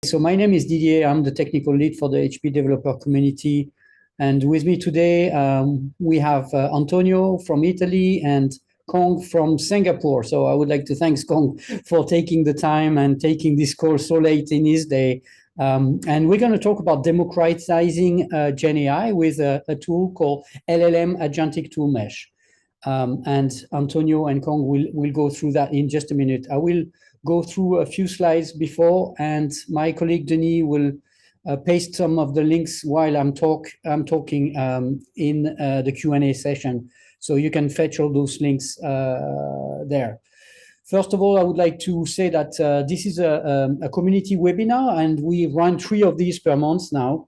So my name is Didier. I'm the technical lead for the HP developer community. And with me today, we have Antonio from Italy and Kong from Singapore. So I would like to thank Kong for taking the time and taking this call so late in his day. And we're going to talk about democratizing Gen AI with a tool called LLM Agentic Tool Mesh. And Antonio and Kong will go through that in just a minute. I will go through a few slides before, and my colleague Denis will paste some of the links while I'm talking in the Q&A session. So you can fetch all those links there. First of all, I would like to say that this is a community webinar, and we run 3 of these per month now.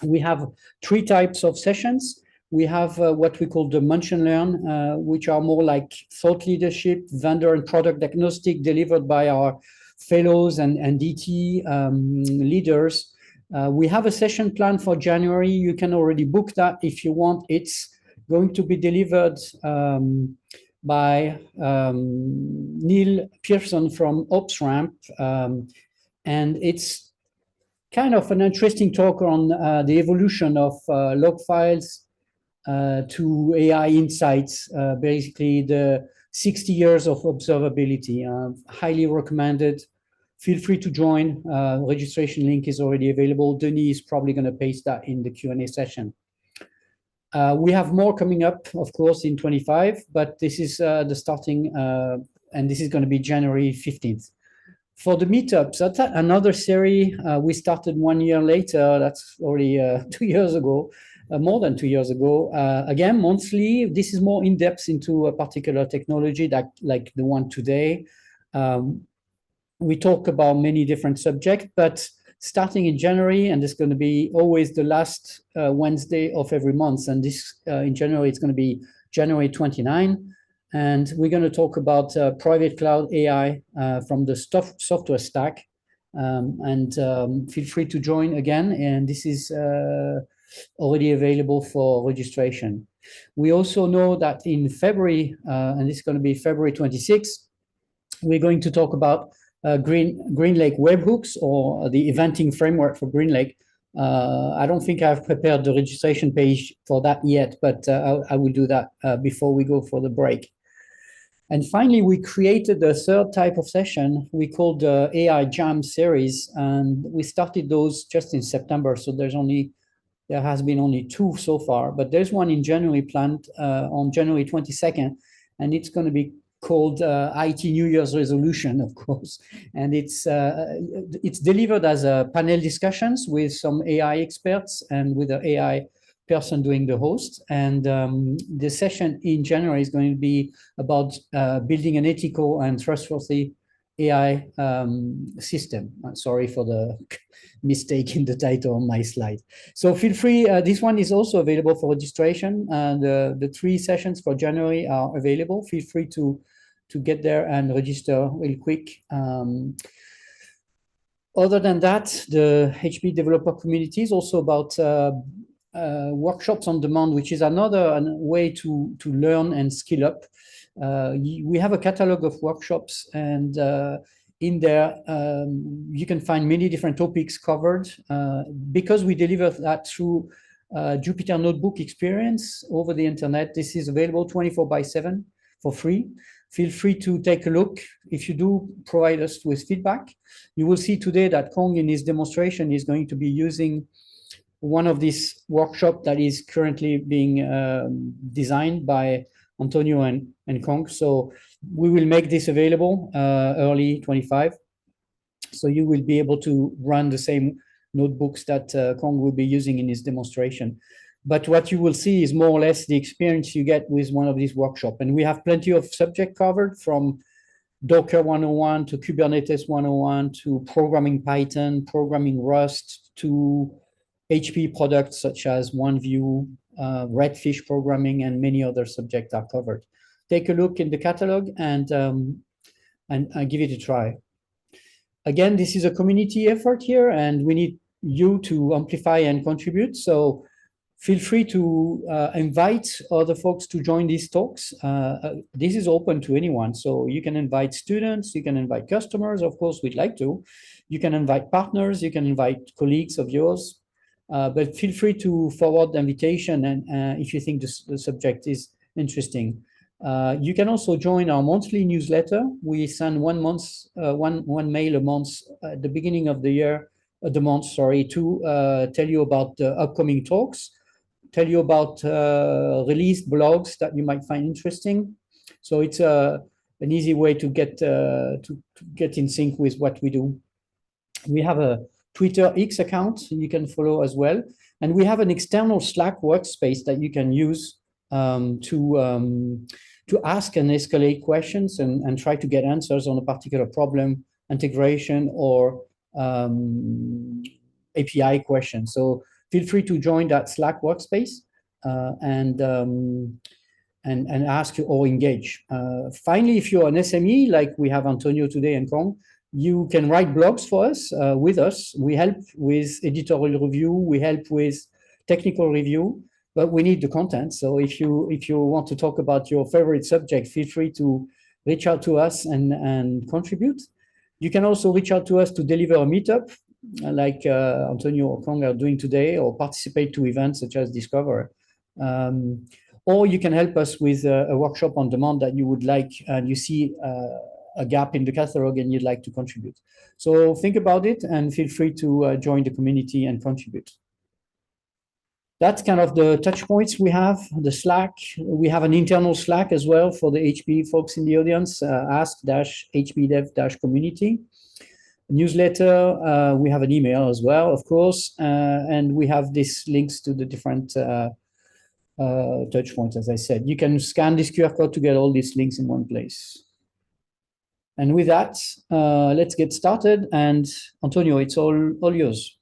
We have 3 types of sessions. We have what we call the Munch and Learn, which are more like thought leadership, vendor and product agnostic, delivered by our fellows and DT leaders. We have a session plan for January. You can already book that if you want. It's going to be delivered by Neil Pearson from OpsRamp, and it's kind of an interesting talk on the evolution of log files to AI insights, basically the 60 years of observability. Highly recommended. Feel free to join. Registration link is already available. Denis is probably going to paste that in the Q&A session. We have more coming up, of course, in 25, but this is the starting, and this is going to be January 15th. For the meetups, that's another series. We started 1 year later. That's already 2 years ago. More than 2 years ago. Again, monthly. This is more in-depth into a particular technology, that, like the one today. We talk about many different subjects, but starting in January, and it's going to be always the last Wednesday of every month. And this in January, it's going to be January 29. And we're going to talk about private cloud AI from the software stack. Feel free to join again. And this is already available for registration. We also know that in February, and it's going to be February 26th, we're going to talk about GreenLake webhooks, or the eventing framework for GreenLake. I don't think I've prepared the registration page for that yet, but I will do that before we go for the break. And finally, we created a 3rd type of session we called the AI Jam series, and we started those just in September. So there has been only 2 so far, but there's one in January planned on January 22nd, and it's going to be called IT New Year's Resolution, of course. And it's delivered as a panel discussions with some AI experts and with the AI person doing the host. And the session in January is going to be about building an ethical and trustworthy AI system. Sorry for the mistake in the title on my slide. So feel free. This one is also available for registration. The 3 sessions for January are available. Feel free to get there and register real quick. Other than that, the HP developer community is also about workshops on demand, which is another way to learn and skill up. We have a catalog of workshops, and in there you can find many different topics covered. Because we deliver that through Jupyter Notebook experience over the internet, this is available 24/7 for free. Feel free to take a look. If you do, provide us with feedback. You will see today that Kong, in his demonstration, is going to be using one of these workshops that is currently being designed by Antonio and Kong. So we will make this available early 25. So you will be able to run the same notebooks that Kong will be using in his demonstration. But what you will see is more or less the experience you get with one of these workshops. And we have plenty of subject covered, from Docker 101 to Kubernetes 101 to programming Python, programming Rust, to HP products such as OneView, Redfish programming, and many other subjects are covered. Take a look in the catalog and give it a try. Again, this is a community effort here, and we need you to amplify and contribute. So Feel free to invite other folks to join these talks. This is open to anyone. So you can invite students, you can invite customers, of course, we'd like to. You can invite partners, you can invite colleagues of yours. But feel free to forward the invitation and if you think the subject is interesting. You can also join our monthly newsletter. We send one mail a month at the beginning of the month, to tell you about the upcoming talks, tell you about released blogs that you might find interesting. So it's an easy way to get in sync with what we do. We have a Twitter X account you can follow as well. And we have an external Slack workspace that you can use to ask and escalate questions and try to get answers on a particular problem, integration, or API question. So feel free to join that Slack workspace and ask or engage. Finally, if you're an SME, like we have Antonio today and Kong, you can write blogs for us, with us. We help with editorial review, we help with technical review, but we need the content. So if you want to talk about your favorite subject, feel free to reach out to us and contribute. You can also reach out to us to deliver a meetup, like Antonio or Kong are doing today, or participate to events such as Discover. Or you can help us with a workshop on demand that you would like, and you see a gap in the catalog and you'd like to contribute. So think about it and feel free to join the community and contribute. That's kind of the touch points we have. The Slack, we have an internal Slack as well for the HP folks in the audience, ask-hpdev-community. Newsletter, we have an email as well, of course, and we have these links to the different touch points, as I said. You can scan this QR code to get all these links in one place. And with that, let's get started. And Antonio, it's all yours.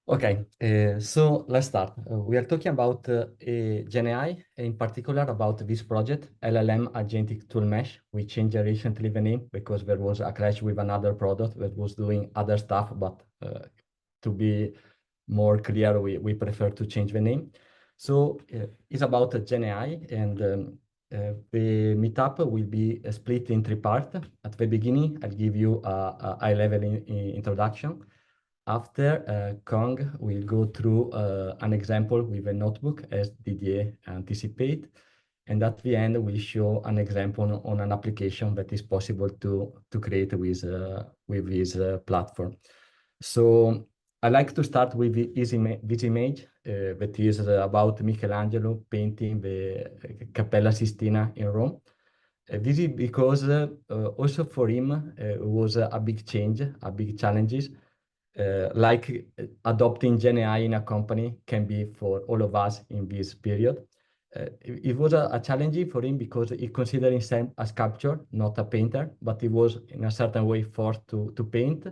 Okay, so let's start. We are talking about GenAI, in particular about this project, LLM Agentic Tool Mesh. We changed recently the name because there was a clash with another product that was doing other stuff, but to be more clear, we prefer to change the name. So it's about GenAI, and the meetup will be split in 3 parts. At the beginning, I'll give you a high-level introduction. After, Kong will go through an example with a notebook, as Didier anticipated. And at the end, we'll show an example on an application that is possible to create with this platform. So I like to start with this image that is about Michelangelo painting the Cappella Sistina in Rome. This is because also for him it was a big change, a big challenges. Like adopting GenAI in a company can be for all of us in this period. It was a challenge for him because he considered himself a sculptor, not a painter, but he was in a certain way forced to paint.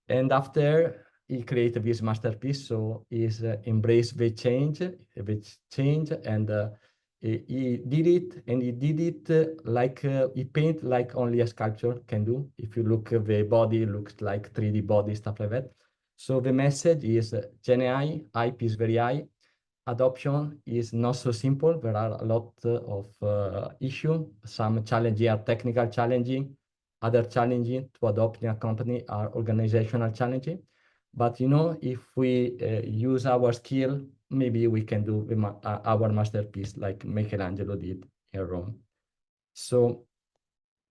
And after he created this masterpiece, so he's embraced the change, and he did it, and he did it like he paint like only a sculpture can do. If you look at the body, it looks like 3D body, stuff like that. So the message is GenAI, hype is very high. Adoption is not so simple. There are a lot of issues. Some challenges are technical challenging. Other challenging to adopt in a company are organizational challenging. But you know, if we use our skill, maybe we can do our masterpiece like Michelangelo did in Rome. So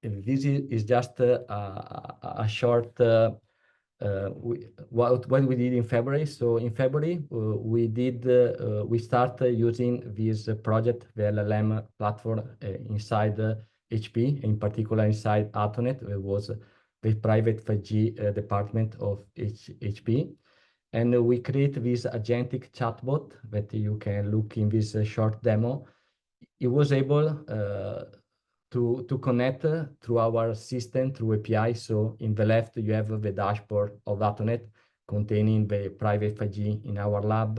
this is just a short what we did in February. So in February, we started using this project, the LLM platform inside HP, in particular inside Atonet. It was the private 5G department of HP. And we create this agentic chatbot that you can look in this short demo. It was able to connect through our system, through API. So in the left, you have the dashboard of Atonet containing the private 5G in our lab.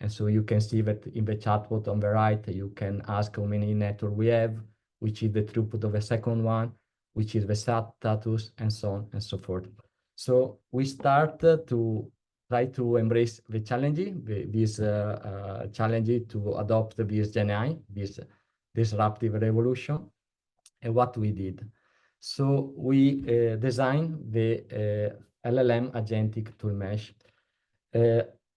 And so you can see that in the chatbot on the right, you can ask how many network we have, which is the throughput of the second one, which is the status, and so on and so forth. So we start to try to embrace the challenge, challenge to adopt this GenAI, this disruptive revolution, and what we did. So we designed the LLM Agentic Tool Mesh,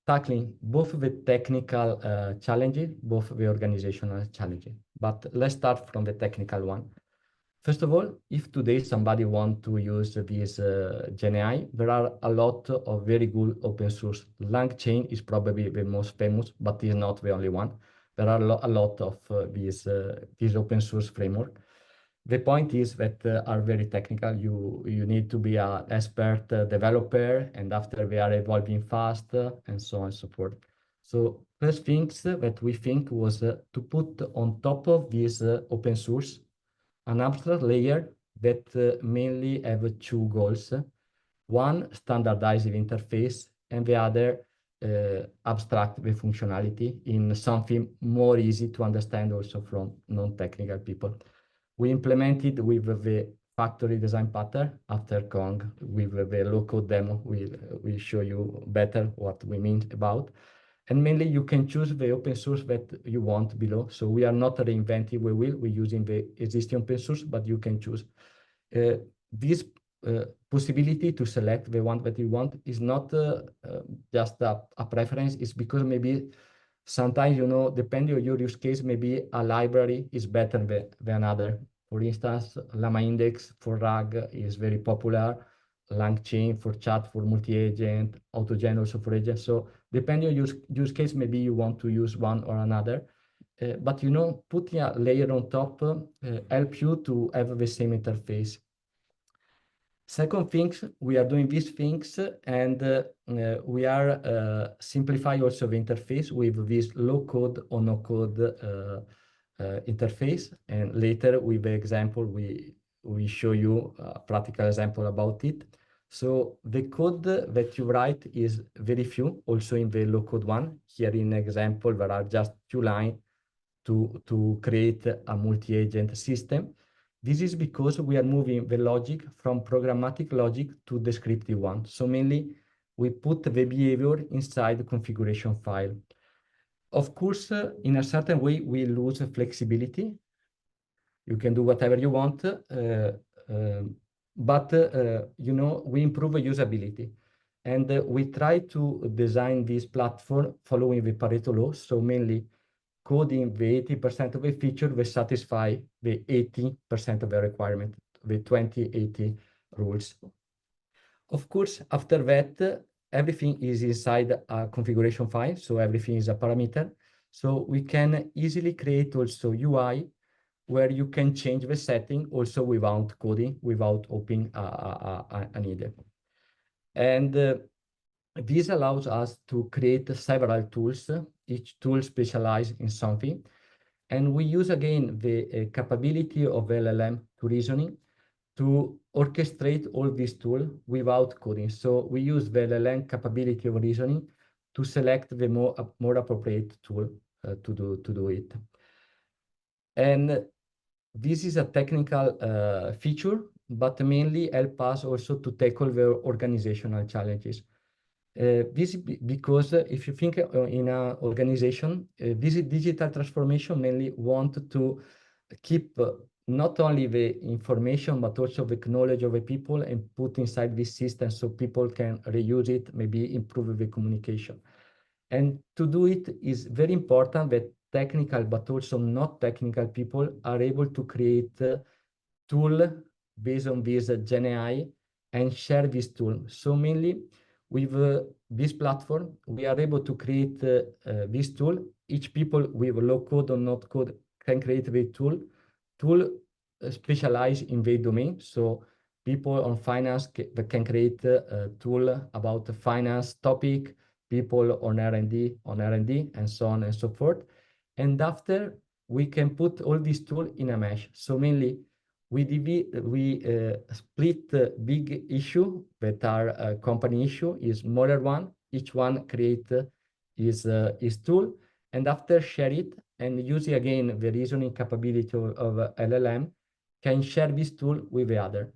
tackling both the technical challenges, both the organizational challenges. But let's start from the technical one. First of all, if today somebody wants to use this GenAI, there are a lot of very good open source. LangChain is probably the most famous, but is not the only one. There are a lot of these open source framework. The point is that are very technical. You need to be an expert developer, and after they are evolving fast, and so on and so forth. So first things that we think was to put on top of this open source an abstract layer that mainly have two goals. One, standardize the interface, and the other, abstract the functionality in something more easy to understand also from non-technical people. We implemented with the factory design pattern after Kong with the low-code demo. We'll show you better what we mean about. And mainly you can choose the open source that you want below. So we are not reinventing the wheel, we're using the existing open source, but you can choose. This possibility to select the one that you want is not just a preference, it's because maybe sometimes, you know, depending on your use case, maybe a library is better than another. For instance, Llama Index for RAG is very popular. LangChain for chat, for multi-agent, AutoGen also for agent. So depending on your use case, maybe you want to use one or another. But you know, putting a layer on top help you to have the same interface. Second things, we are doing these things, and we are simplifying also the interface with this low-code or no-code interface. And later, with the example, we show you a practical example about it. So the code that you write is very few, also in the low-code one. Here in example, there are just 2 lines to create a multi-agent system. This is because we are moving the logic from programmatic logic to descriptive one. So mainly, we put the behavior inside the configuration file. Of course, in a certain way, we lose flexibility. You can do whatever you want, but you know, we improve usability. And we try to design this platform following the Pareto law. So mainly, coding the 80% of a feature will satisfy the 80% of the requirement, the 20-80 rules. Of course, after that, everything is inside a configuration file, so everything is a parameter. So we can easily create also UI where you can change the setting also without coding, without opening an IDE. And this allows us to create several tools, each tool specialized in something. And we use again the capability of LLM to reasoning to orchestrate all these tools without coding. So we use the LLM capability of reasoning to select the more appropriate tool to do it. And this is a technical feature, but mainly help us also to tackle the organizational challenges. This because if you think in an organization, this digital transformation mainly want to keep not only the information, but also the knowledge of the people and put inside this system so people can reuse it, maybe improve the communication. And to do it is very important that technical, but also not technical people are able to create tool based on this GenAI and share this tool. So mainly with this platform, we are able to create this tool. Each people with low code or not code can create the tool specialized in their domain. So people on finance can create a tool about the finance topic, people on R&D, and so on and so forth. And after, we can put all these tools in a mesh. So mainly, we split big issue that are company issue is smaller one. Each one create his tool, and after share it and using again the reasoning capability of LLM, can share this tool with the other.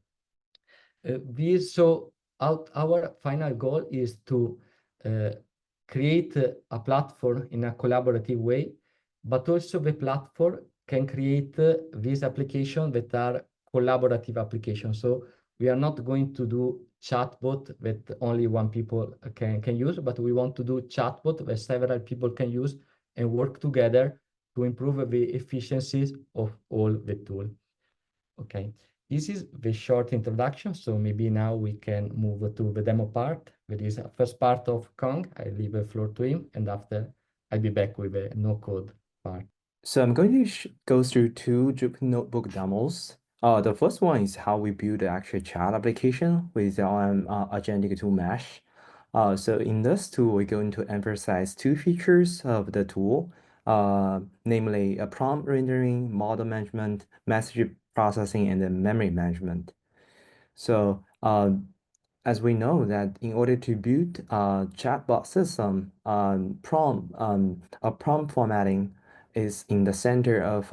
Our final goal is to create a platform in a collaborative way, but also the platform can create these applications that are collaborative applications. So we are not going to do chatbot that only one people can use, but we want to do chatbot that several people can use and work together to improve the efficiencies of all the tool. Okay, this is the short introduction. So maybe now we can move to the demo part. That is the first part of Kong. I leave the floor to him, and after I'll be back with the no code part. So I'm going to go through two Jupyter Notebook demos. The first one is how we build the actual chat application with LLM Agentic Tool Mesh. So in this tool, we're going to emphasize two features of the tool, namely a prompt rendering, model management, message processing, and then memory management. So as we know that in order to build a chatbot system, prompt formatting is in the center of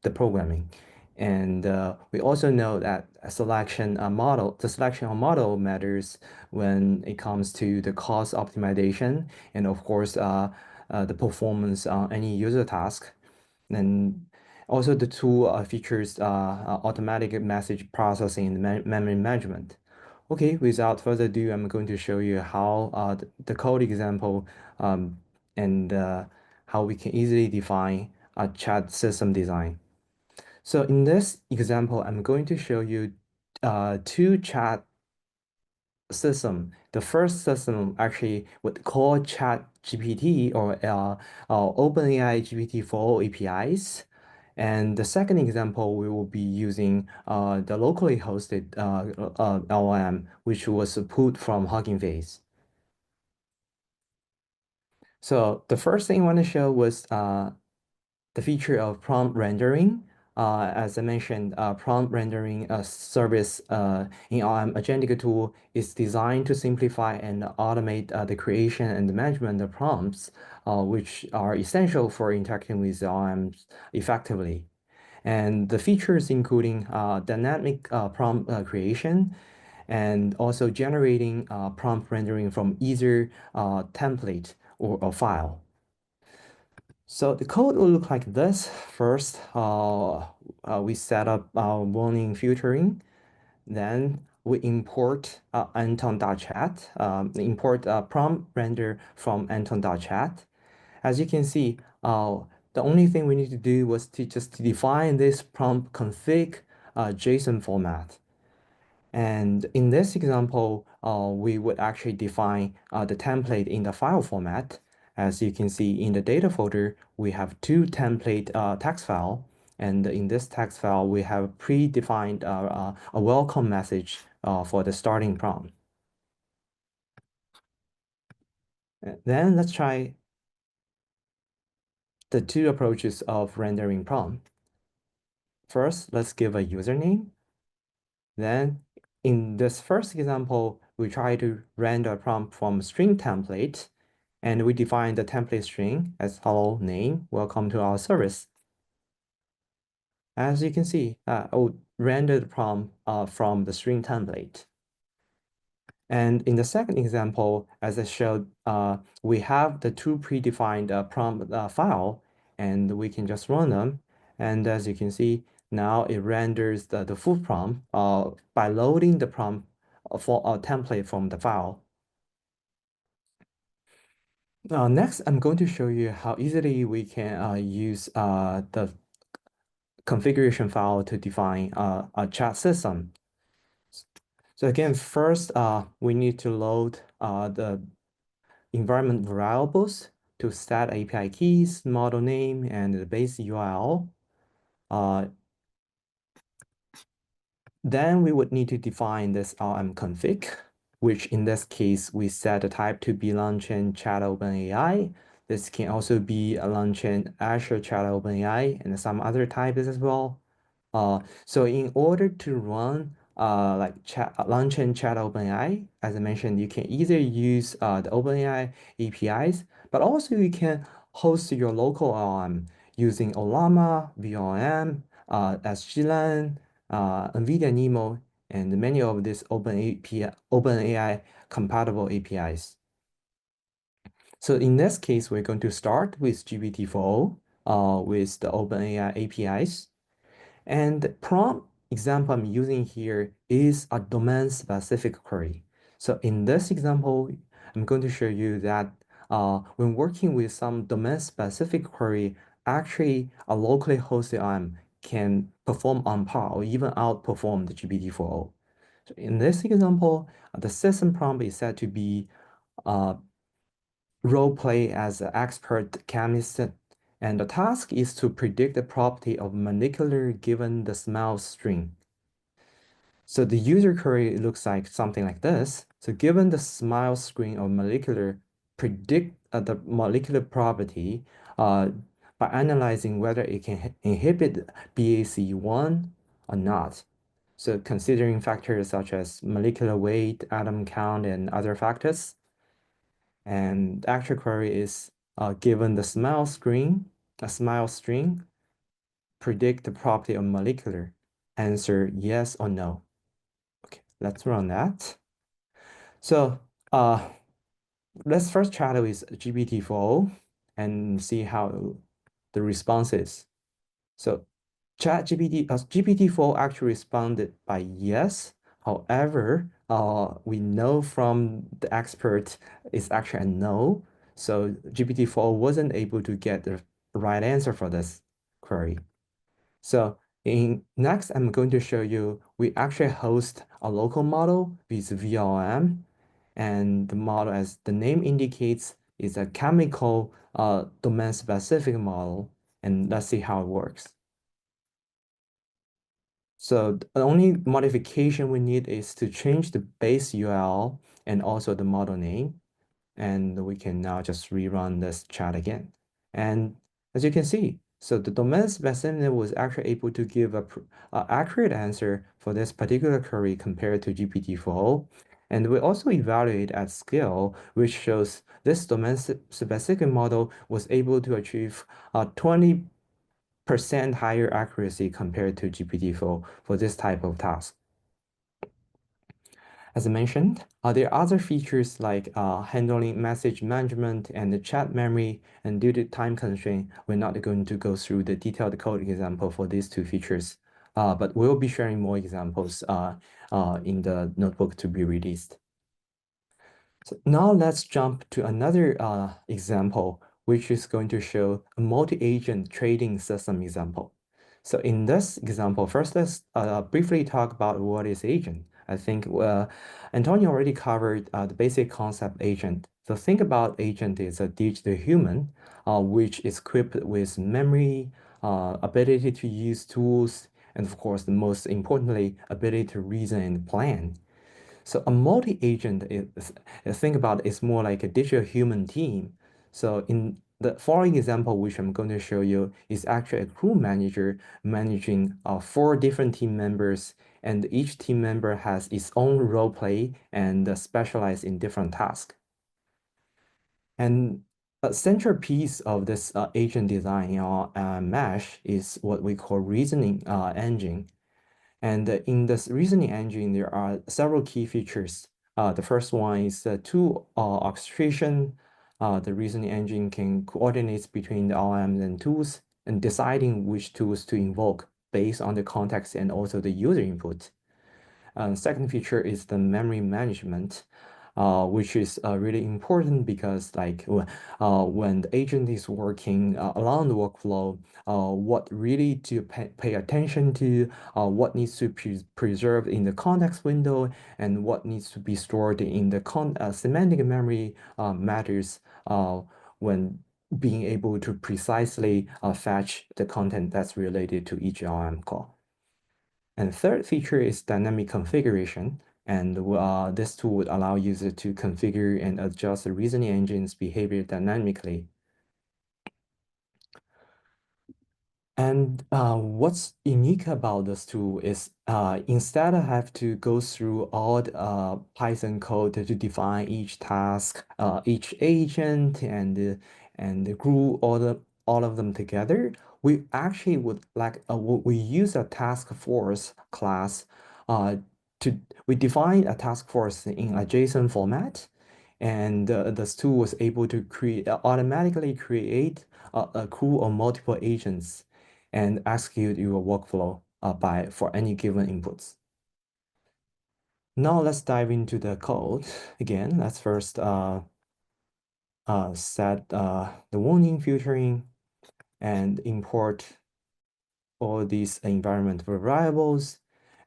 the programming. And we also know that the selection of model matters when it comes to the cost optimization and of course the performance on any user task. And also the tool features automatic message processing and memory management. Okay, without further ado, I'm going to show you how the code example and how we can easily define a chat system design. So in this example, I'm going to show you two chat system. The first system actually would call Chat GPT or OpenAI GPT-4 APIs. And the second example, we will be using the locally hosted LLM, which was pulled from Hugging Face. So the first thing I want to show was the feature of prompt rendering. As I mentioned, prompt rendering service in our Agentic tool is designed to simplify and automate the creation and the management of prompts, which are essential for interacting with LLMs effectively. And the features including dynamic prompt creation and also generating prompt rendering from either template or a file. So the code will look like this. First, we set up our warning filtering. Then we import Anton.chat, import prompt render from Anton.chat. As you can see, the only thing we need to do was to just define this prompt config JSON format. And in this example, we would actually define the template in the file format. As you can see in the data folder, we have two template text file. And in this text file, we have predefined a welcome message for the starting prompt. Then let's try the two approaches of rendering prompt. First, let's give a username. Then in this first example, we try to render a prompt from string template, and we define the template string as hello name, welcome to our service. As you can see, I will render the prompt from the string template. And in the second example, as I showed, we have the two predefined prompt file, and we can just run them. And as you can see, now it renders the full prompt by loading the prompt for a template from the file. Next, I'm going to show you how easily we can use the configuration file to define a chat system. So again, first, we need to load the environment variables to set API keys, model name, and the base URL. Then we would need to define this config, which in this case, we set the type to be LangChain Chat OpenAI. This can also be a LangChain Azure Chat OpenAI and some other types as well. So in order to run LangChain Chat OpenAI, as I mentioned, you can either use the OpenAI APIs, but also you can host your local LLM using Ollama, VLM, SGLang, NVIDIA NeMo, and many of these OpenAI compatible APIs. So in this case, we're going to start with GPT-4o with the OpenAI APIs. And the prompt example I'm using here is a domain-specific query. So in this example, I'm going to show you that when working with some domain-specific query, actually a locally hosted IAM can perform on par or even outperform the GPT-4o. So in this example, the system prompt is set to be role play as an expert chemist, and the task is to predict the property of molecular given the smell string. So the user query looks like something like this. So given the smile string of molecular, predict the molecular property by analyzing whether it can inhibit BAC1 or not. So considering factors such as molecular weight, atom count, and other factors. And the actual query is given the smile string, predict the property of molecular. Answer yes or no. Okay, let's run that. So let's first chat with GPT-4o and see how the response is. So GPT-4 actually responded by yes. However, we know from the expert it's actually a no. So GPT-4 wasn't able to get the right answer for this query. So next, I'm going to show you we actually host a local model with VLM, and the model, as the name indicates, is a chemical domain-specific model, and let's see how it works. So the only modification we need is to change the base URL and also the model name. And we can now just rerun this chat again. And as you can see, so the domain specificity was actually able to give a accurate answer for this particular query compared to GPT-4o. And we also evaluate at scale, which shows this domain specific model was able to achieve 20% higher accuracy compared to GPT-4 for this type of task. As I mentioned, there are other features like handling message management and the chat memory, and due to time constraint, we're not going to go through the detailed code example for these two features, but we'll be sharing more examples in the notebook to be released. So now let's jump to another example, which is going to show a multi-agent trading system example. So in this example, first let's briefly talk about what is agent. I think Antonio already covered the basic concept agent. So think about agent as a digital human, which is equipped with memory, ability to use tools, and of course, the most importantly, ability to reason and plan. So a multi-agent is, think about it, is more like a digital human team. So in the following example, which I'm going to show you, is actually a crew manager managing 4 different team members, and each team member has its own role play and specialize in different tasks. And a central piece of this agent design in our mesh is what we call reasoning engine. And in this reasoning engine, there are several key features. The first one is tool orchestration. The reasoning engine can coordinate between the LLMs and tools and deciding which tools to invoke based on the context and also the user input. Second feature is the memory management, which is really important because when the agent is working along the workflow, what really to pay attention to, what needs to be preserved in the context window, and what needs to be stored in the semantic memory matters when being able to precisely fetch the content that's related to each LLM call. And the third feature is dynamic configuration. And this tool would allow users to configure and adjust the reasoning engine's behavior dynamically. And what's unique about this tool is instead of have to go through all the Python code to define each task, each agent, and group all of them together, we actually would like we use a task force class we define a task force in a JSON format, And this tool was able to automatically create a crew of multiple agents and execute your workflow for any given inputs. Now let's dive into the code. Again, let's first set the warning filtering and import all these environment variables.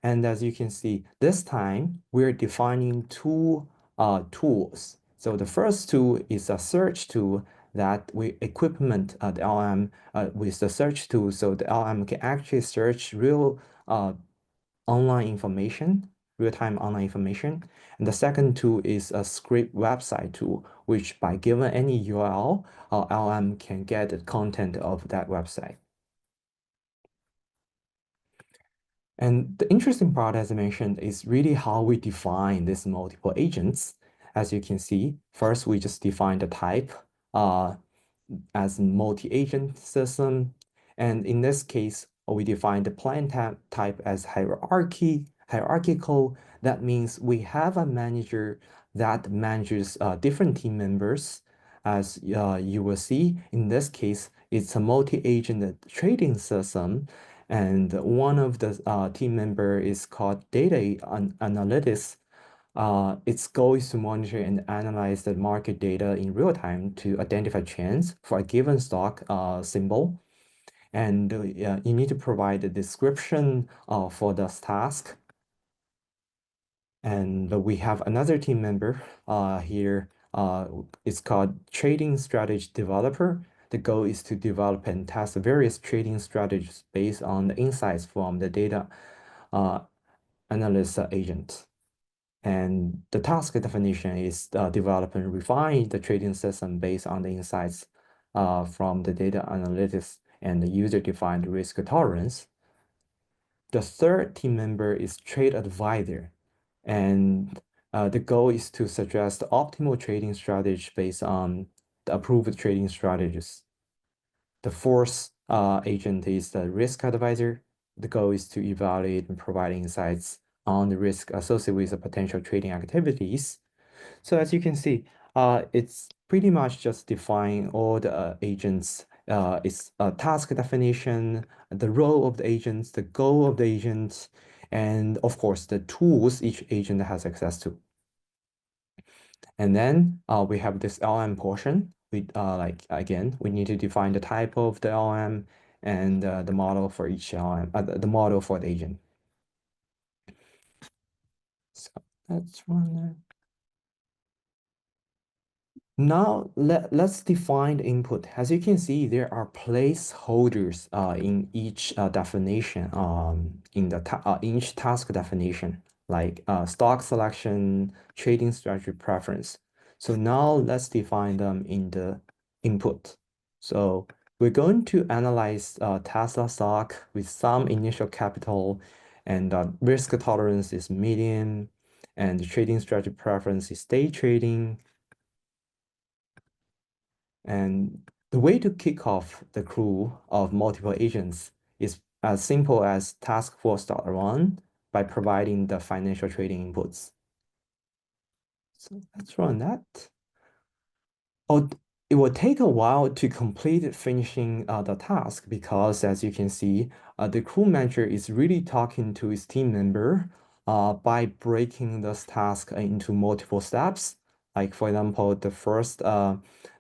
And as you can see, this time we're defining two tools. So the first tool is a search tool that we equipment the LM with the search tool, so the LM can actually search online information, real-time online information. And the second tool is a script website tool, which by given any URL, our LM can get the content of that website. And the interesting part, as I mentioned, is really how we define these multiple agents. As you can see, first we just define the type as multi-agent system. And in this case, we define the plan type as hierarchical. That means we have a manager that manages different team members. As you will see, in this case, it's a multi-agent trading system. And one of the team member is called data analytics. Its goal is to monitor and analyze the market data in real time to identify trends for a given stock symbol. And you need to provide a description for this task. And we have another team member here. It's called Trading Strategy Developer. The goal is to develop and test various trading strategies based on the insights from the data analyst agent. And the task definition is develop and refine the trading system based on the insights from the data analytics and the user-defined risk tolerance. The third team member is trade advisor. And the goal is to suggest the optimal trading strategy based on the approved trading strategies. The fourth agent is the risk advisor. The goal is to evaluate and provide insights on the risk associated with the potential trading activities. So as you can see, it's pretty much just define all the agents. It's a task definition, the role of the agents, the goal of the agents, and of course, the tools each agent has access to. And then we have this LM portion. We we need to define the type of the LM and the model for each LM, the model for the agent. So let's run that. Now let's define the input. As you can see, there are placeholders in each definition in each task definition, like stock selection, trading strategy preference. So now let's define them in the input. So we're going to analyze Tesla stock with some initial capital, and risk tolerance is medium, and the trading strategy preference is day trading. And the way to kick off the crew of multiple agents is as simple as task force.run by providing the financial trading inputs. So let's run that. Oh, it will take a while to complete finishing the task because, as you can see, the crew manager is really talking to his team member by breaking this task into multiple steps. Like for example, the first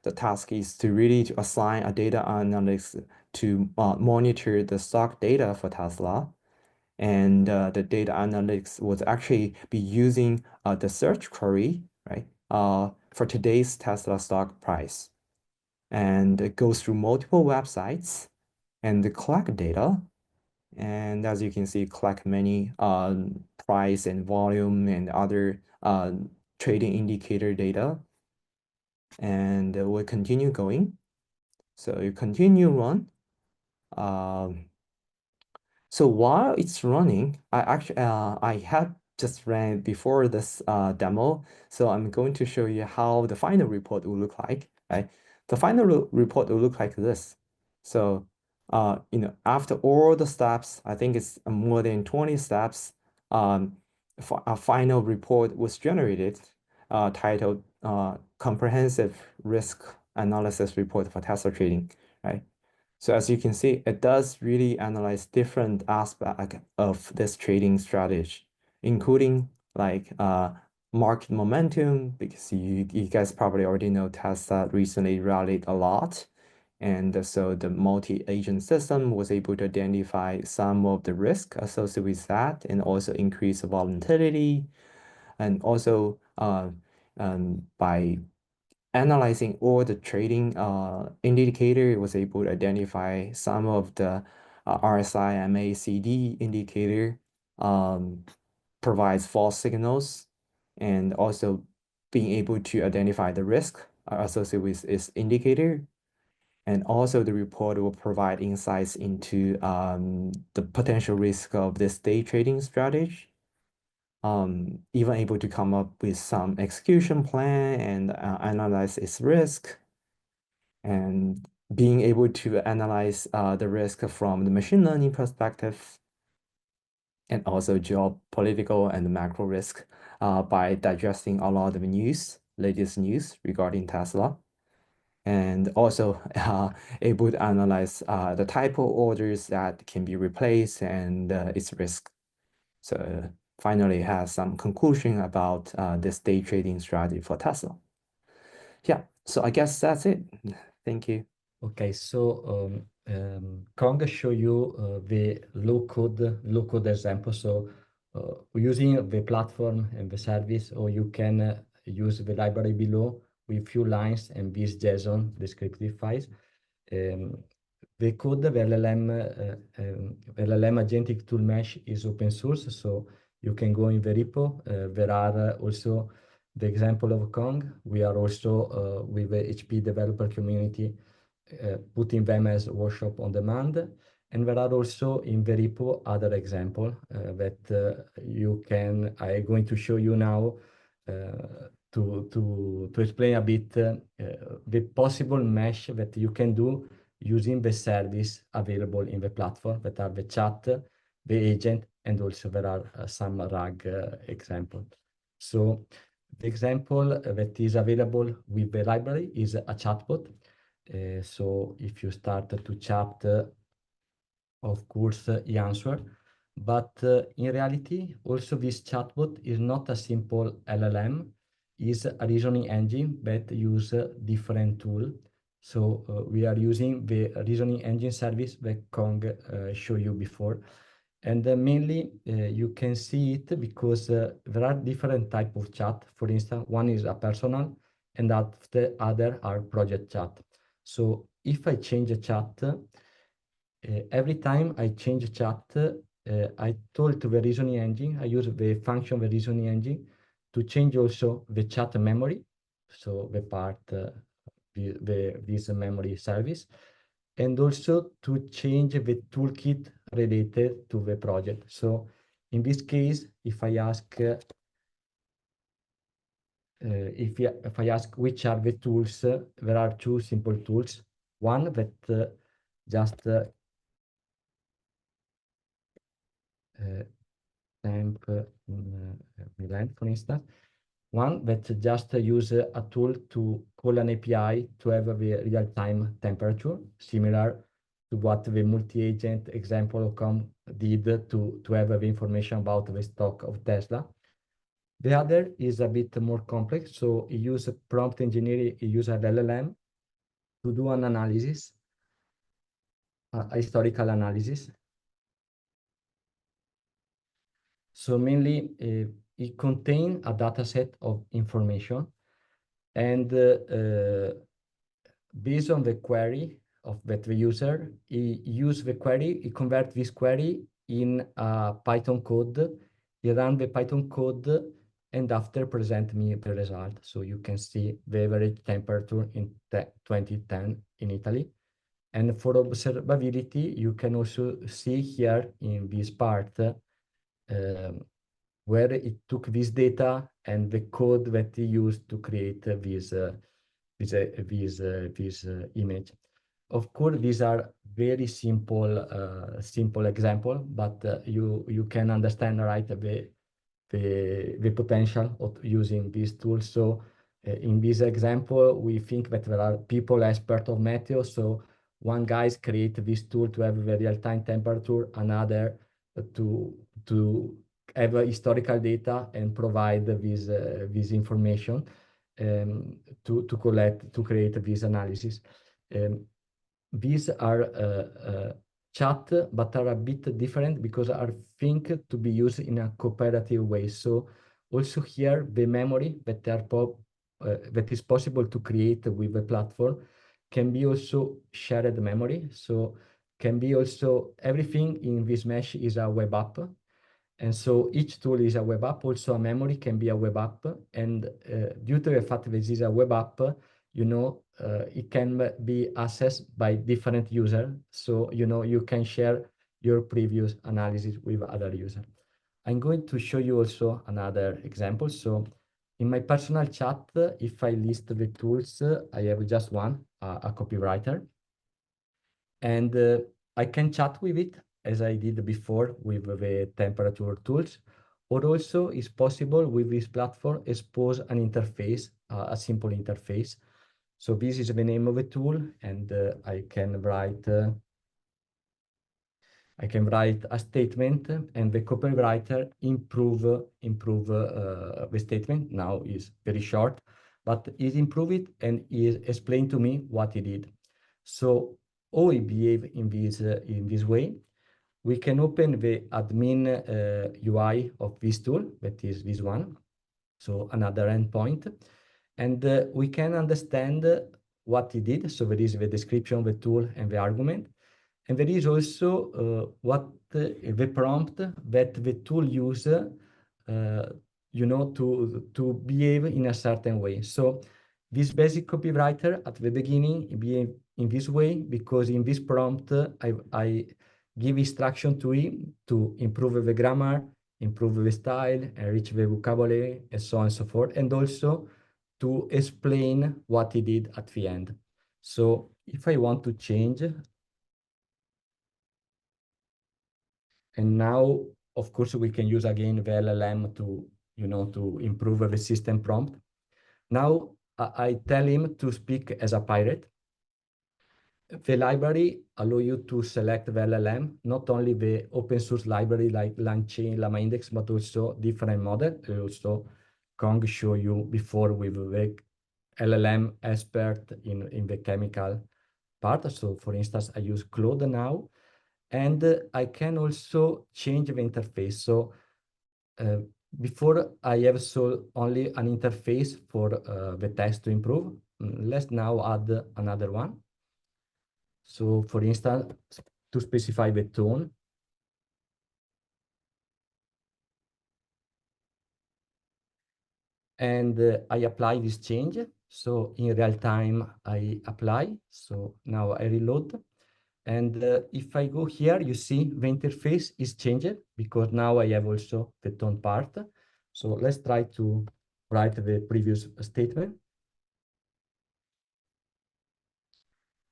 the task is to assign a data analyst to monitor the stock data for Tesla. And the data analytics would actually be using the search query, right, for today's Tesla stock price. And it goes through multiple websites and collect data. And as you can see, collect many price and volume and other trading indicator data. And we'll continue going. So you continue run. So while it's running, I had just ran before this demo. So I'm going to show you how the final report will look like, right? The final report will look like this. So, after all the steps, I think it's more than 20 steps, for a final report was generated, titled comprehensive risk analysis report for Tesla trading, right? So as you can see, it does really analyze different aspects of this trading strategy, including like market momentum, because you guys probably already know Tesla recently rallied a lot. And so the multi-agent system was able to identify some of the risk associated with that and also increase the volatility. And also by analyzing all the trading indicator, it was able to identify some of the RSI, MACD indicator provides false signals, and also being able to identify the risk associated with its indicator. And also the report will provide insights into the potential risk of this day trading strategy. Even able to come up with some execution plan and analyze its risk, and being able to analyze the risk from the machine learning perspective, and also geopolitical and macro risk by digesting a lot of latest news regarding Tesla. And also able to analyze the type of orders that can be replaced and its risk. So finally has some conclusion about this day trading strategy for Tesla. Yeah, so I guess that's it. Thank you. Okay, so Kong show you the low code example. So using the platform and the service, or you can use the library below with few lines and these JSON descriptive files. The code, the LLM Agentic Tool Mesh is open source, so you can go in the repo. There are also the example of Kong. We are also with the HP developer community putting them as workshop on demand. And there are also in the repo other example that you can, I'm going to show you now to explain a bit the possible mesh that you can do using the service available in the platform, that are the chat, the agent, and also there are some RAG examples. So the example that is available with the library is a chatbot. So if you start to chat, of course, you answer. But in reality, also this chatbot is not a simple LLM, is a reasoning engine that use different tool. So we are using the reasoning engine service that Kong showed you before. And mainly you can see it because there are different type of chat. For instance, one is a personal and the other are project chat. So if I change a chat, every time I change chat, I told to the reasoning engine, I use the function of the reasoning engine to change also the chat memory. So the part, this memory service, and also to change the toolkit related to the project. So in this case, if I ask, if I ask which are the tools, there are two simple tools. One that just temp Milan, for instance. One that just use a tool to call an API to have a real-time temperature, similar to what the multi-agent example did to have the information about the stock of Tesla. The other is a bit more complex, so you use prompt engineering, you use an LLM to do an analysis, a historical analysis. So mainly it contains a data set of information, and based on the query of that the user, he use the query, he convert this query in a Python code, he run the Python code, and after present me the result. So you can see the average temperature in 2010 in Italy. And for observability, you can also see here in this part where it took this data and the code that he used to create this image. Of course, these are very simple example, but you can understand, right, the potential of using these tools. So In this example, we think that there are people expert of meteo. So one guy create this tool to have the real-time temperature, another to have historical data and provide this information to create this analysis. These are chat, but are a bit different because are think to be used in a cooperative way. So also here, the memory that is possible to create with the platform can be also shared memory. So can be also everything in this mesh is a web app. And so each tool is a web app, also a memory can be a web app. And due to the fact that this is a web app, it can be accessed by different users. So, you can share your previous analysis with other users. I'm going to show you also another example. So in my personal chat, if I list the tools, I have just one, a copywriter. And I can chat with it as I did before with the temperature tools, or also it's possible with this platform expose an interface, a simple interface. So this is the name of the tool, and I can write a statement, and the copywriter improve the statement. Now is very short, but it improve it and is explain to me what he did. So how it behave in this way. We can open the admin UI of this tool, that is this one. So another endpoint, and we can understand what he did. So there is the description of the tool and the argument. And there is also the prompt that the tool use, to behave in a certain way. So this basic copywriter at the beginning behave in this way because in this prompt I give instruction to him to improve the grammar, improve the style, enrich the vocabulary, and so on and so forth, and also to explain what he did at the end. So if I want to change, and now, of course, we can use again the LLM to improve the system prompt. Now I tell him to speak as a pirate. The library allow you to select the LLM, not only the open source library like LangChain, LlamaIndex, but also different model. Also, Kong show you before with the LLM expert in the chemical part. So for instance, I use Claude now. And I can also change the interface. So before I have only an interface for the text to improve. Let's now add another one. So for instance, to specify the tone. And I apply this change. So in real time, I apply. So now I reload. And if I go here, you see the interface is changed because now I have also the tone part. So let's try to write the previous statement.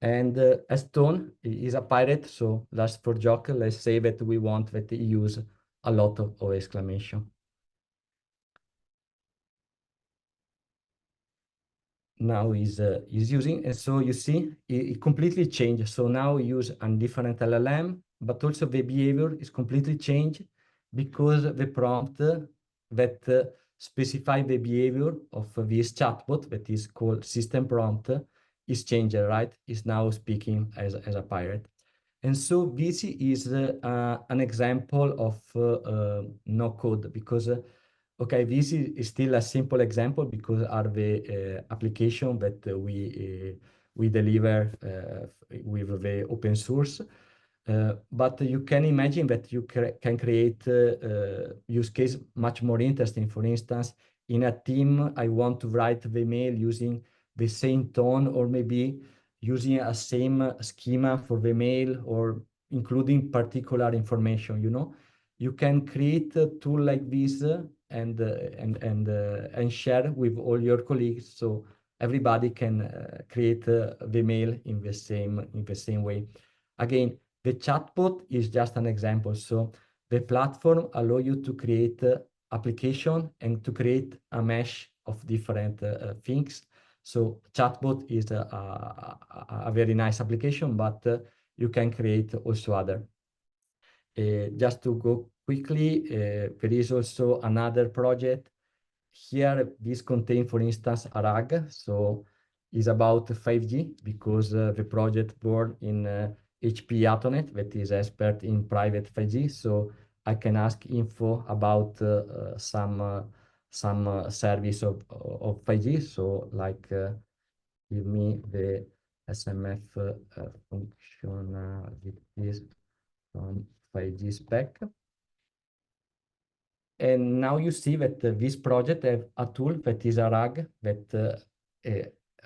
And as tone is a pirate, so just for joke, let's say that we want that he use a lot of exclamation. Now is using, and so you see it completely changed. So now we use a different LLM, but also the behavior is completely changed because the prompt that specify the behavior of this chatbot that is called system prompt is changed, right? Is now speaking as a pirate. And so this is an example of no code because okay, this is still a simple example because are the application that we deliver with the open source. But you can imagine that you can create use case much more interesting. For instance, in a team, I want to write the mail using the same tone or maybe using a same schema for the mail or including particular information, You can create a tool like this and share with all your colleagues so everybody can create the mail in the same way. Again, the chatbot is just an example. So the platform allow you to create application and to create a mesh of different things. So chatbot is a very nice application, but you can create also other. Just to go quickly, there is also another project. Here, this contains, for instance, a RAG. So it's about 5G because the project born in HP Atonet, that is expert in private 5G. So I can ask info about some service of 5G. So like give me the SMF functionalities from 5G spec. And now you see that this project have a tool that is a RAG that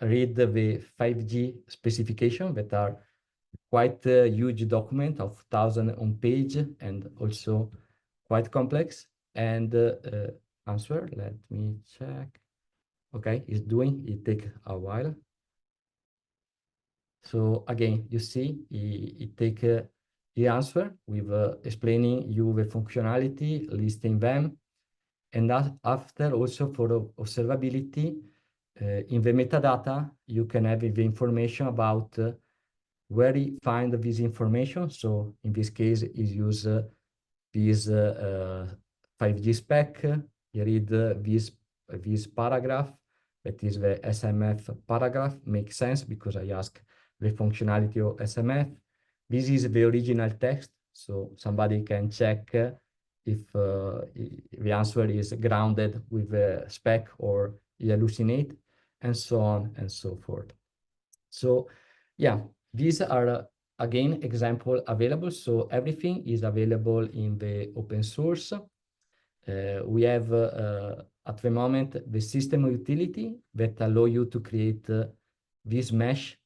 read the 5G specification that are quite a huge document of 1,000 on page and also quite complex. And answer, let me check. Okay, it's doing, it take a while. So again, you see, it take the answer with explaining you the functionality, listing them, and after also for observability, in the metadata, you can have the information about where you find this information. So in this case, is use this 5G spec. You read this paragraph, that is the SMF paragraph, makes sense because I ask the functionality of SMF. This is the original text, so somebody can check if the answer is grounded with the spec or hallucinate, and so on and so forth. So yeah, these are again example available. So everything is available in the open source. We have at the moment the system utility that allow you to create this mesh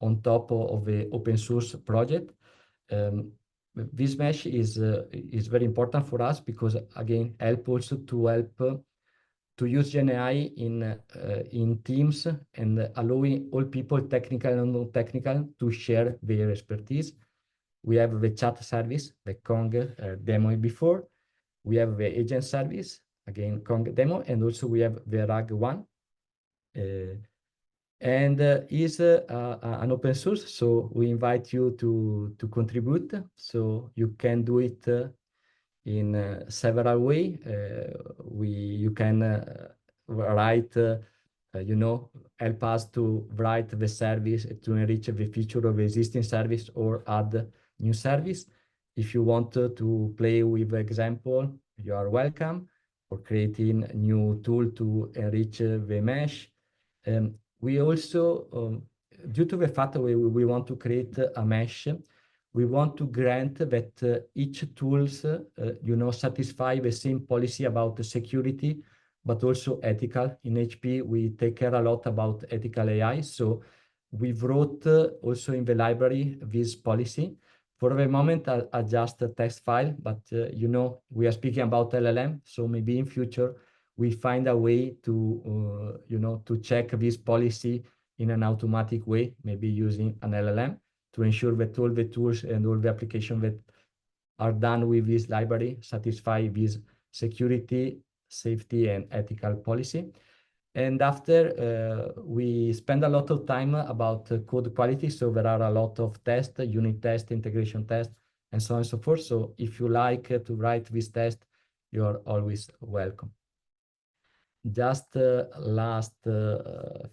on top of the open source project. This mesh is very important for us because again help also to use GenAI in teams and allowing all people, technical and non-technical, to share their expertise. We have the chat service, the Kong demo before. We have the agent service, again Kong demo, and also we have the RAG one. And is an open source, so we invite you to contribute. So you can do it in several ways. You can write, help us to write the service to enrich the feature of the existing service or add new service. If you want to play with example, you are welcome, or creating a new tool to enrich the mesh. We also, due to the fact that we want to create a mesh, we want to grant that each tools, satisfy the same policy about the security, but also ethical. In HP, we take care a lot about ethical AI. So we wrote also in the library this policy. For the moment, I just a test file, but we are speaking about LLM. So maybe in future, we find a way to, to check this policy in an automatic way, maybe using an LLM, to ensure that all the tools and all the applications that are done with this library satisfy this security, safety, and ethical policy. And after, we spend a lot of time about code quality. So there are a lot of tests, unit tests, integration tests, and so on and so forth. So if you like to write this test, you're always welcome. Just last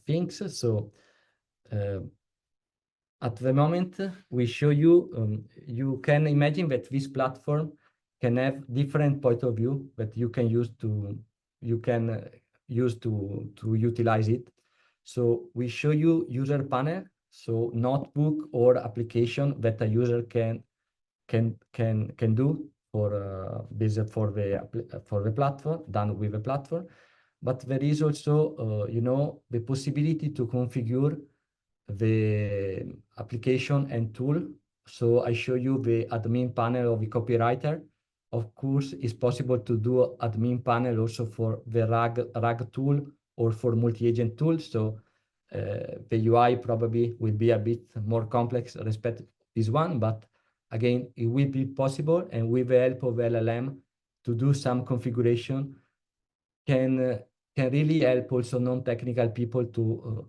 things. So at the moment, we show you, you can imagine that this platform can have different point of view that you can use to utilize it. So we show you user panel, so notebook or application that a user can do for the platform, done with the platform. But there is also, the possibility to configure the application and tool. So I show you the admin panel of the copywriter. Of course, it's possible to do admin panel also for the RAG tool or for multi-agent tools. So the UI probably will be a bit more complex respect this one, but again, it will be possible. And with the help of LLM, to do some configuration can really help also non-technical people to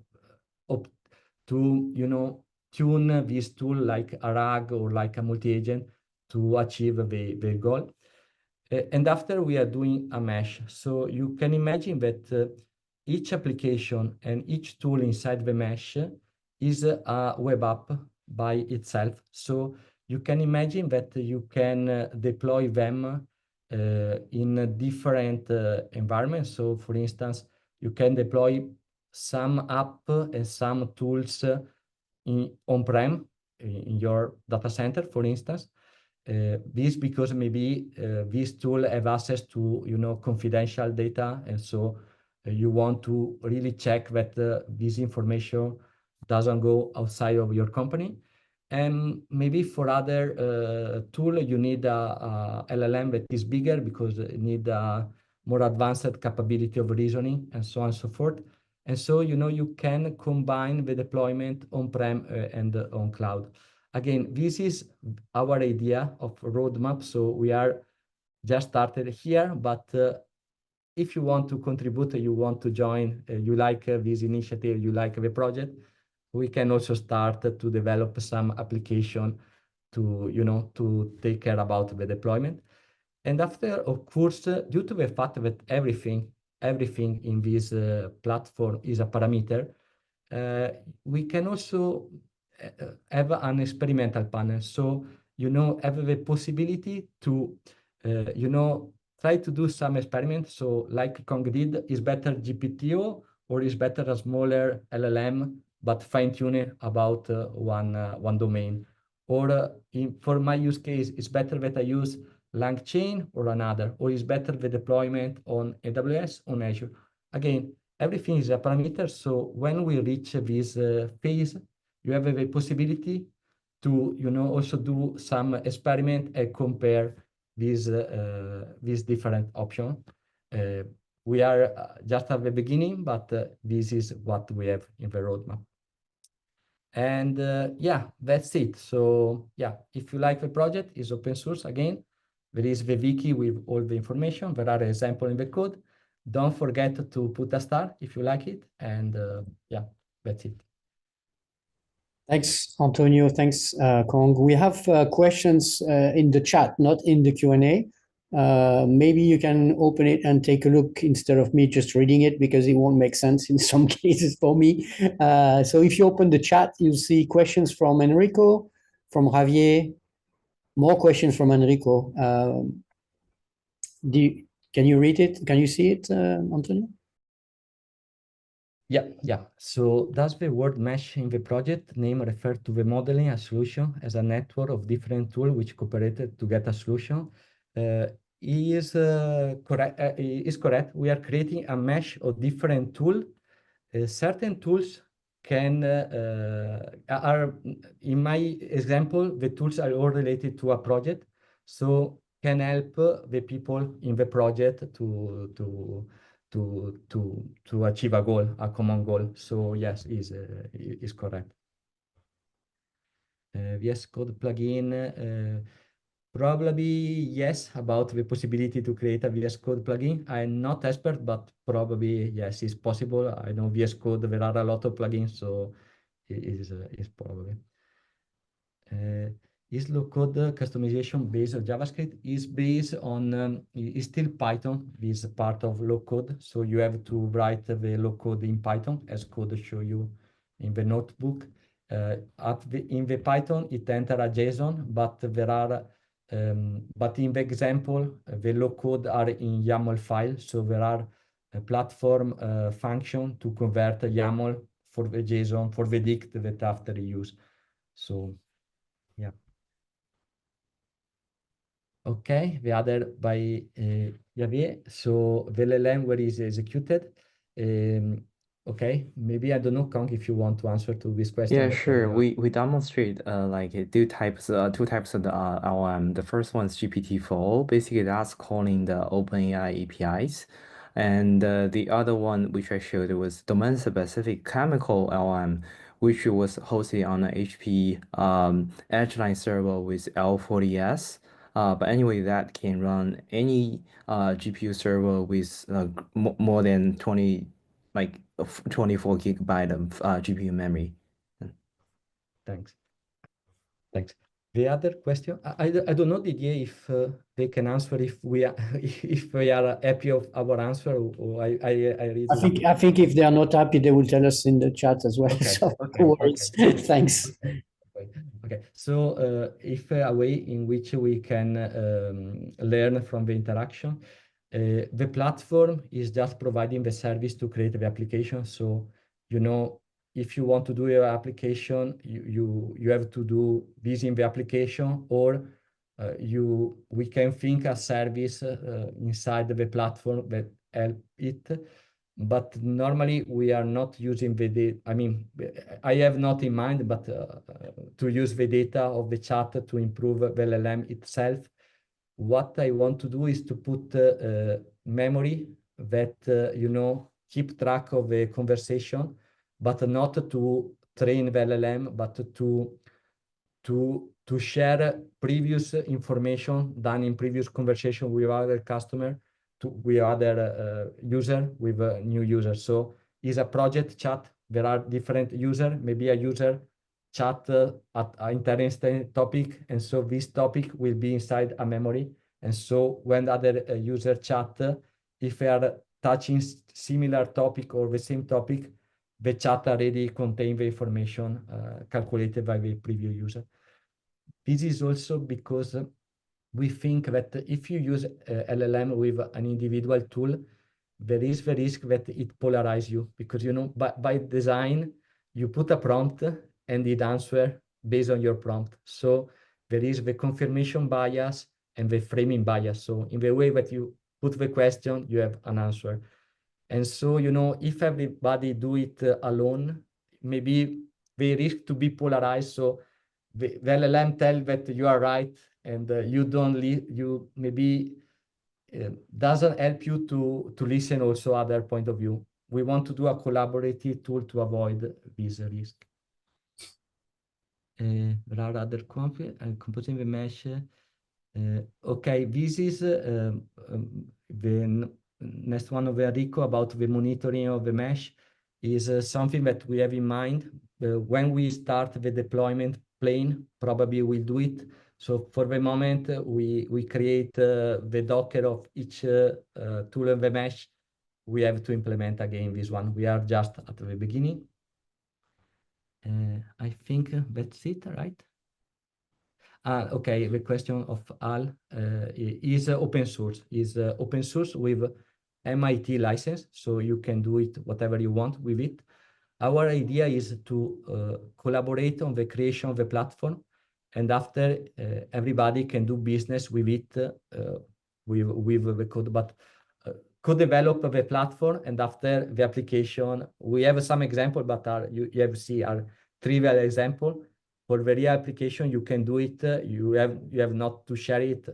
tune this tool like a RAG or like a multi-agent to achieve the goal. And after we are doing a mesh. So you can imagine that each application and each tool inside the mesh is a web app by itself. So you can imagine that you can deploy them in different environments. So for instance, you can deploy some app and some tools on-prem in your data center, for instance. This because maybe this tool have access to confidential data, and so you want to really check that this information doesn't go outside of your company. And maybe for other tool, you need a LLM that is bigger because it need a more advanced capability of reasoning and so on and so forth. And so, you can combine the deployment on-prem and on cloud. Again, this is our idea of roadmap. So we are just started here, but if you want to contribute, you want to join, you like this initiative, you like the project, we can also start to develop some application to take care about the deployment. And after, of course, due to the fact that everything in this platform is a parameter, we can also have an experimental panel. So, have the possibility to, try to do some experiments. So like Kong did, is better GPTO or is better a smaller LLM, but fine-tuned about one domain? Or for my use case, it's better that I use LangChain or another, or is better the deployment on AWS, on Azure? Again, everything is a parameter. So when we reach this phase, you have the possibility to, also do some experiment and compare these different options. We are just at the beginning, but this is what we have in the roadmap. And yeah, that's it. So yeah, if you like the project, it's open source again. There is the wiki with all the information. There are examples in the code. Don't forget to put a star if you like it. And yeah, that's it. Thanks, Antonio. Thanks, Kong. We have questions in the chat, not in the Q&A. Maybe you can open it and take a look instead of me just reading it, because it won't make sense in some cases for me. So if you open the chat, you'll see questions from Enrico, from Javier, more questions from Enrico. Can you read it? Can you see it, Antonio? Yeah. So does the word mesh in the project name refer to the modeling a solution as a network of different tools which cooperated to get a solution? Is correct. We are creating a mesh of different tools. Certain tools are, in my example, the tools are all related to a project, so can help the people in the project to achieve a goal, a common goal. So yes, is correct. VS Code plugin, probably yes, about the possibility to create a VS Code plugin. I'm not expert, but probably yes, it's possible. I know VS Code, there are a lot of plugins, so it is probably. Is low-code customization based on JavaScript? Is based on, is still Python, is part of low-code. So you have to write the low-code in Python, as code show you in the notebook. In the Python, it enter a JSON, but there are, but in the example, the low-code are in YAML file. So there are a platform function to convert a YAML for the JSON, for the dict that after you use. So yeah. Okay, the other by Javier. So the LLM where is executed. Okay, maybe I don't know, Kong, if you want to answer to this question. Yeah, sure. We demonstrate like two types of the LLM. The first one is GPT-4. Basically, that's calling the OpenAI APIs. And the other one, which I showed, was domain-specific chemical LLM, which was hosted on an HP Edgeline server with L40S. But anyway, that can run any GPU server with more than 24 gigabyte of GPU memory. Thanks. Thanks. The other question, I don't know, Didier, if they can answer if we are if we are happy of our answer, or I read. I think if they are not happy, they will tell us in the chat as well. Okay. So Okay. no worries. Okay. Thanks. Okay. So if a way in which we can learn from the interaction, the platform is just providing the service to create the application. So, you know, if you want to do your application, you have to do this in the application, or we can think a service inside the platform that help it. But normally we are not using the data. I mean, I have not in mind, but to use the data of the chat to improve the LLM itself. What I want to do is to put memory that, you know, keep track of the conversation, but not to train the LLM, but to share previous information done in previous conversation with other customer, with other user, with a new user. So it's a project chat. There are different user, maybe a user chat at an interesting topic, and so this topic will be inside a memory. And so when other user chat, if they are touching similar topic or the same topic, the chat already contain the information calculated by the previous user. This is also because we think that if you use LLM with an individual tool, there is the risk that it polarizes you, because, you know, by design, you put a prompt and it answers based on your prompt. So there is the confirmation bias and the framing bias. So in the way that you put the question, you have an answer. And so, you know, if everybody do it alone, maybe they risk to be polarized. So the LLM tell that you are right, and you don't you maybe doesn't help you to listen also other point of view. We want to do a collaborative tool to avoid this risk. There are other composing the mesh. Okay, this is the next one of Enrico about the monitoring of the mesh is something that we have in mind. When we start the deployment plane, probably we'll do it. So for the moment, we create the Docker of each tool in the mesh. We have to implement again this one. We are just at the beginning. I think that's it, right? Okay, the question of Al is open source. Is open source with MIT license, so you can do it whatever you want with it. Our idea is to collaborate on the creation of the platform, and after everybody can do business with it with the code. But co-develop the platform, and after the application, we have some example, but you have to see our trivial example. For the real application, you can do it. You have not to share it,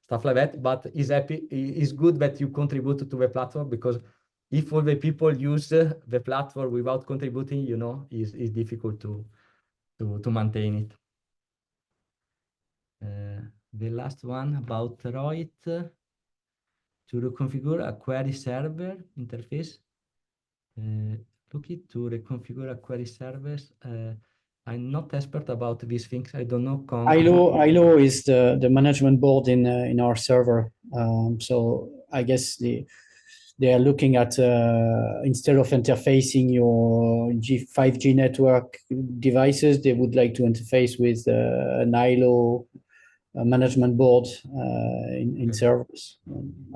stuff like that. But it's good that you contribute to the platform, because if all the people use the platform without contributing, you know, is difficult to maintain it. The last one about Roit, to reconfigure a query server interface. Looking to reconfigure a query service. I'm not expert about these things. I don't know. ILO is the management board in our server. So I guess they are looking at instead of interfacing your 5G network devices, they would like to interface with an ILO management board in servers.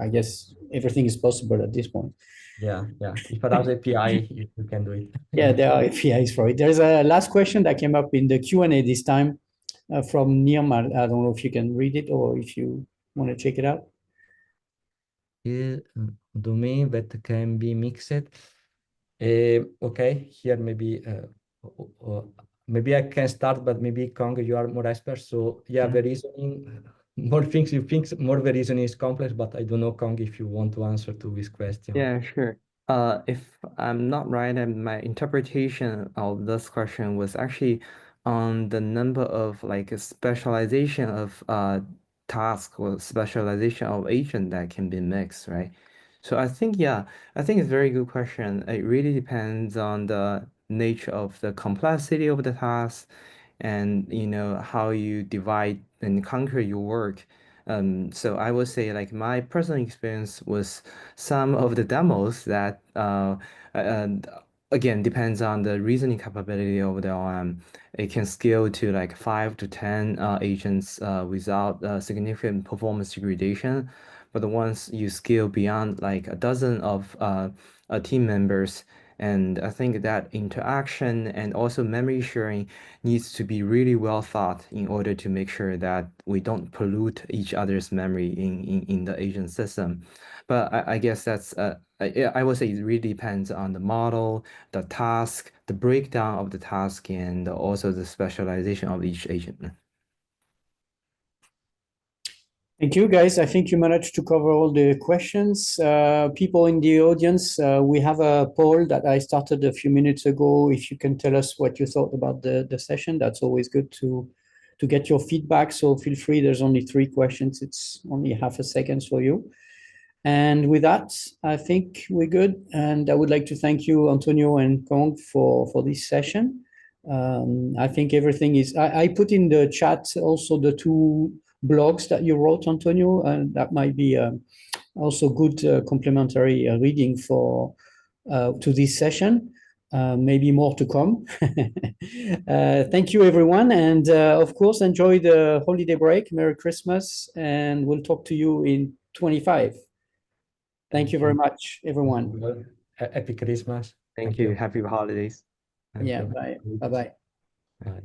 I guess everything is possible at this point. Yeah. If it has API, you can do it. Yeah, there are APIs for it. There's a last question that came up in the Q&A this time from Niam. I don't know if you can read it or if you want to check it out. Domain that can be mixed. Okay, here maybe I can start, but maybe Kong, you are more expert. So yeah, the reasoning, more things you think, more the reasoning is complex, but I don't know, Kong, if you want to answer to this question. Yeah, sure. If I'm not right, and my interpretation of this question was actually on the number of like a specialization of task or specialization of agent that can be mixed, right? So I think, yeah, I think it's a very good question. It really depends on the nature of the complexity of the task and how you divide and conquer your work. So I would say like my personal experience was some of the demos that and again depends on the reasoning capability of the LM. It can scale to like 5 to 10 agents without significant performance degradation. But once you scale beyond like a dozen of team members, and I think that interaction and also memory sharing needs to be really well thought in order to make sure that we don't pollute each other's memory in the agent system. But I guess that's I would say it really depends on the model, the task, the breakdown of the task, and also the specialization of each agent. Thank you, guys. I think you managed to cover all the questions. People in the audience, we have a poll that I started a few minutes ago. If you can tell us what you thought about the session, that's always good to get your feedback. So feel free. There's only 3 questions. It's only half a second for you. And with that, I think we're good. And I would like to thank you, Antonio and Kong, for this session. I think everything is. I put in the chat also the 2 blogs that you wrote, Antonio, and that might be also good complementary reading for to this session. Maybe more to come. Thank you, everyone, and of course, enjoy the holiday break. Merry Christmas, and we'll talk to you in 25. Thank you very much, everyone. Happy Christmas. Thank you. Happy holidays. Yeah, bye. Bye-bye. Bye.